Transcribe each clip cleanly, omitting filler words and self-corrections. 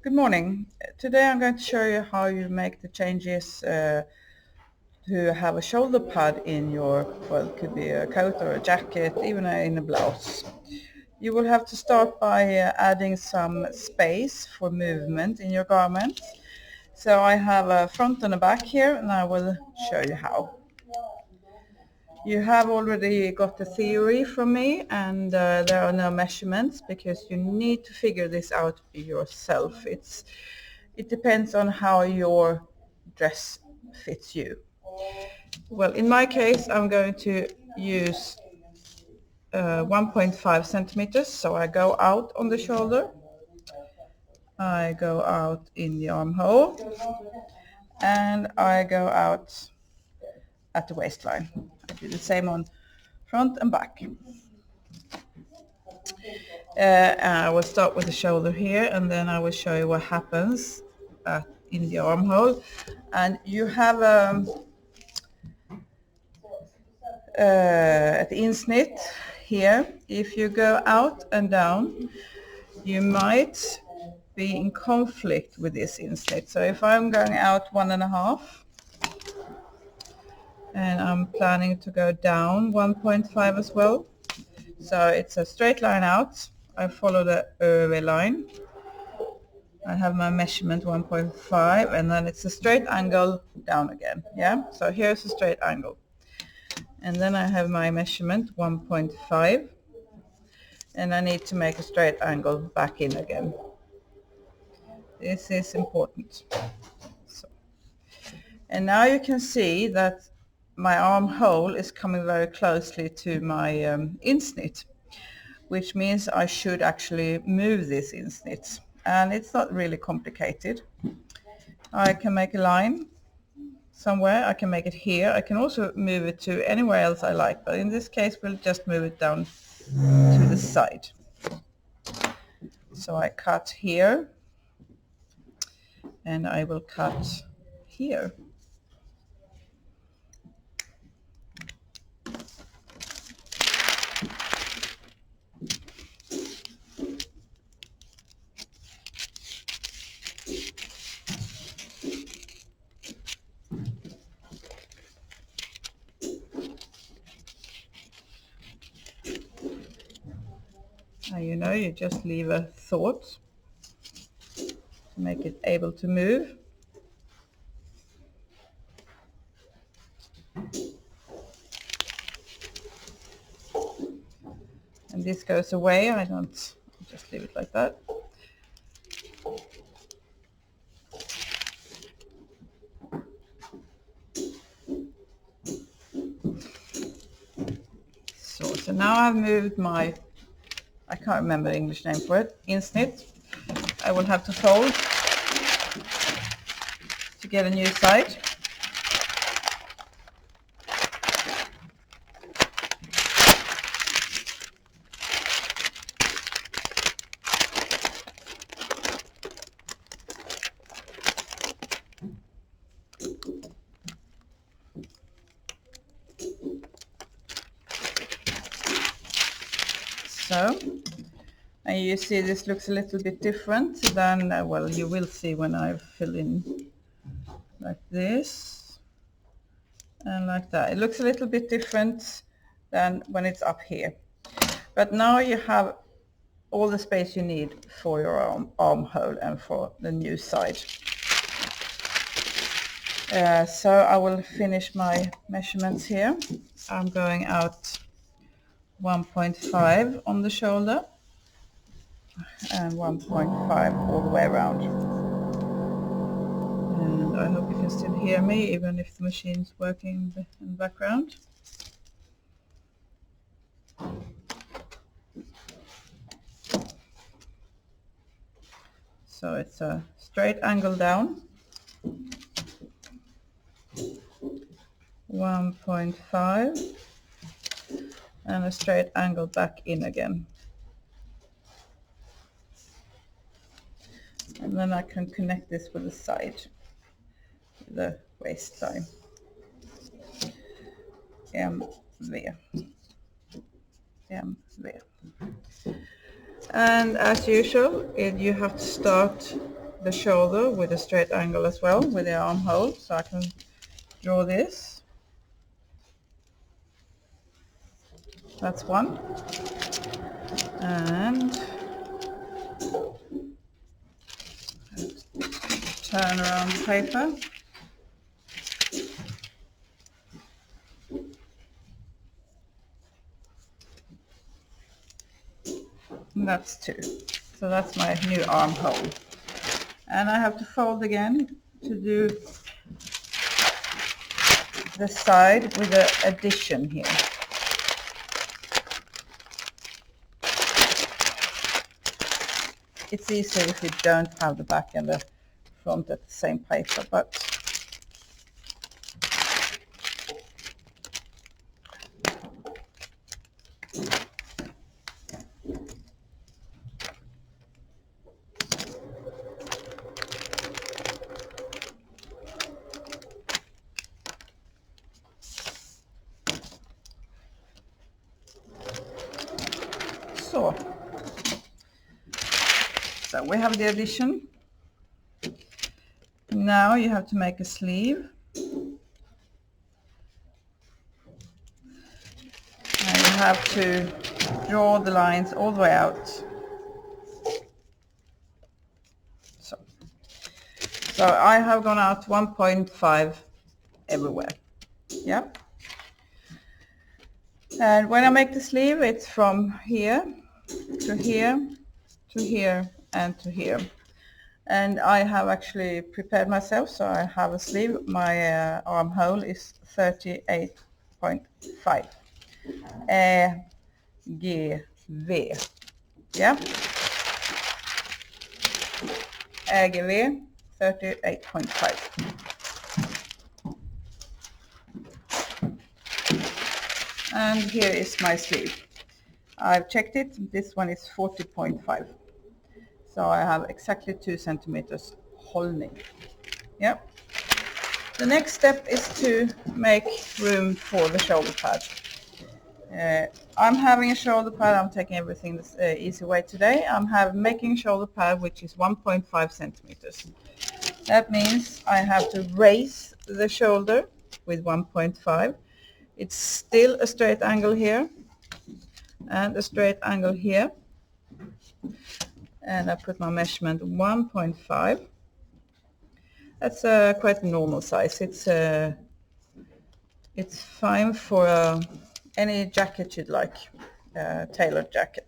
Good morning. Today I'm going to show you how you make the changes to have a shoulder pad in your, well, it could be a coat or a jacket, even in a blouse. You will have to start by adding some space for movement in your garment. So I have a front and a back here, and I will show you how. You have already got the theory from me, and there are no measurements because you need to figure this out yourself. It depends on how your dress fits you. Well, in my case, I'm going to use 1.5 centimeters. So I go out on the shoulder, I go out in the armhole, and I go out at the waistline. I do the same on front and back. I will start with the shoulder here, and then I will show you what happens in the armhole. And you have at the insnit here, if you go out and down, you might be in conflict with this insnit. So if I'm going out 1.5 and I'm planning to go down 1.5 as well, so it's a straight line out. I follow the ÖV line. I have my measurement 1.5, and then it's a straight angle down again. Yeah, so here's a straight angle. And then I have my measurement 1.5, and I need to make a straight angle back in again. This is important. So. And now you can see that my armhole is coming very closely to my insnit, which means I should actually move this insnit. And it's not really complicated. I can make a line somewhere, I can make it here, I can also move it to anywhere else I like, but in this case we'll just move it down to the side. So I cut here, and I will cut here. Now you just leave a thought to make it able to move. And this goes away, I just leave it like that. So now I've moved my, I can't remember the English name for it, insnit. I will have to fold to get a new side. So, and you see this looks a little bit different than, well, you will see when I fill in like this and like that. It looks a little bit different than when it's up here. But now you have all the space you need for your armhole and for the new side. So I will finish my measurements here. I'm going out 1.5 on the shoulder and 1.5 all the way around. And I hope you can still hear me even if the machine's working in the background. So it's a straight angle down, 1.5, and a straight angle back in again. And then I can connect this with the side, the waistline. MV. And as usual, you have to start the shoulder with a straight angle as well with the armhole, so I can draw this. That's one. And turn around the paper. And that's two. So that's my new armhole. And I have to fold again to do the side with the addition here. It's easier if you don't have the back and the front at the same paper, but so we have the addition. Now you have to make a sleeve. And you have to draw the lines all the way out. So I have gone out 1.5 everywhere. Yeah. And when I make the sleeve, it's from here to here to here and to here. And I have actually prepared myself, so I have a sleeve. My armhole is 38.5 GV. Yeah. GV 38.5. And here is my sleeve. I've checked it. This one is 40.5. So I have exactly 2 centimeters holding. Yep. The next step is to make room for the shoulder pad. I'm having a shoulder pad. I'm taking everything the easy way today. I'm making a shoulder pad which is 1.5 centimeters. That means I have to raise the shoulder with 1.5. It's still a straight angle here and a straight angle here. And I put my measurement 1.5. That's quite a normal size. It's fine for any jacket you'd like, tailored jacket.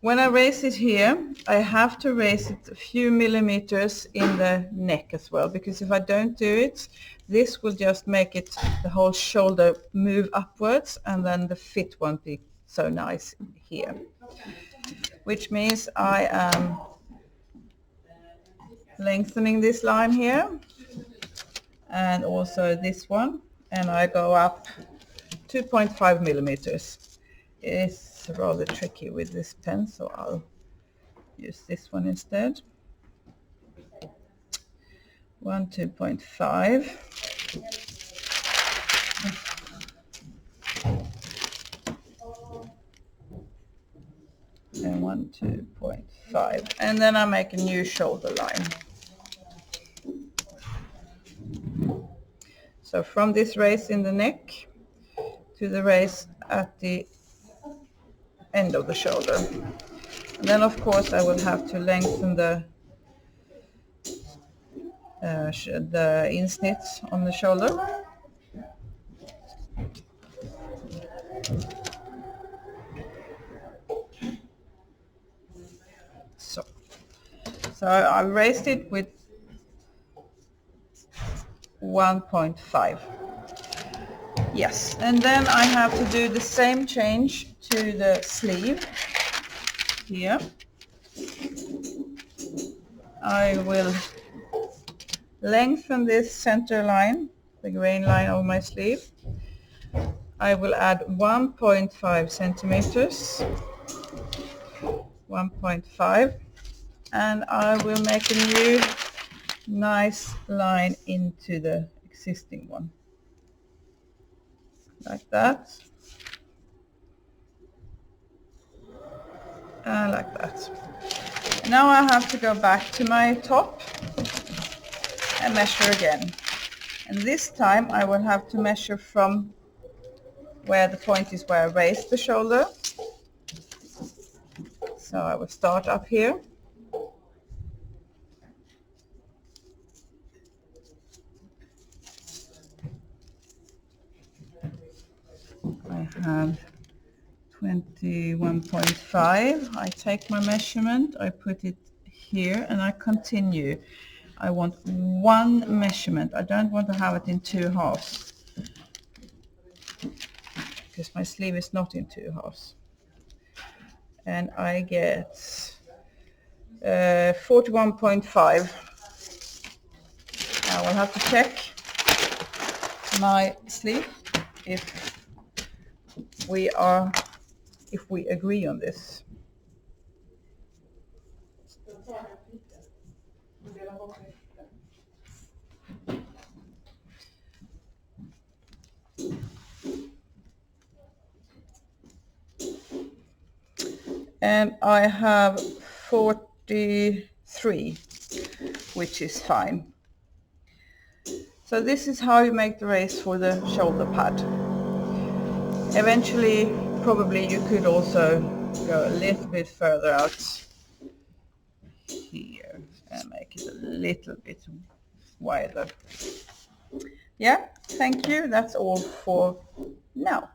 When I raise it here, I have to raise it a few millimeters in the neck as well, because if I don't do it, this will just make it the whole shoulder move upwards, and then the fit won't be so nice here. Which means I am lengthening this line here and also this one, and I go up 2.5 millimeters. It's rather tricky with this pen, so I'll use this one instead. 2.5. And 2.5, and then I make a new shoulder line. So from this raise in the neck to the raise at the end of the shoulder. And then of course I will have to lengthen the instits on the shoulder. So I raised it with 1.5. Yes, and then I have to do the same change to the sleeve here. I will lengthen this center line, the grain line of my sleeve. I will add 1.5 centimeters, 1.5, and I will make a new nice line into the existing one, like that, and like that. Now I have to go back to my top and measure again. And this time I will have to measure from where the point is where I raised the shoulder. So I will start up here. I have 21.5. I take my measurement, I put it here, and I continue. I want one measurement. I don't want to have it in 2 halves, because my sleeve is not in 2 halves. And I get 41.5. I will have to check my sleeve if we agree on this. And I have 43, which is fine. So this is how you make the raise for the shoulder pad. Eventually, probably you could also go a little bit further out here and make it a little bit wider. Yeah, thank you. That's all for now.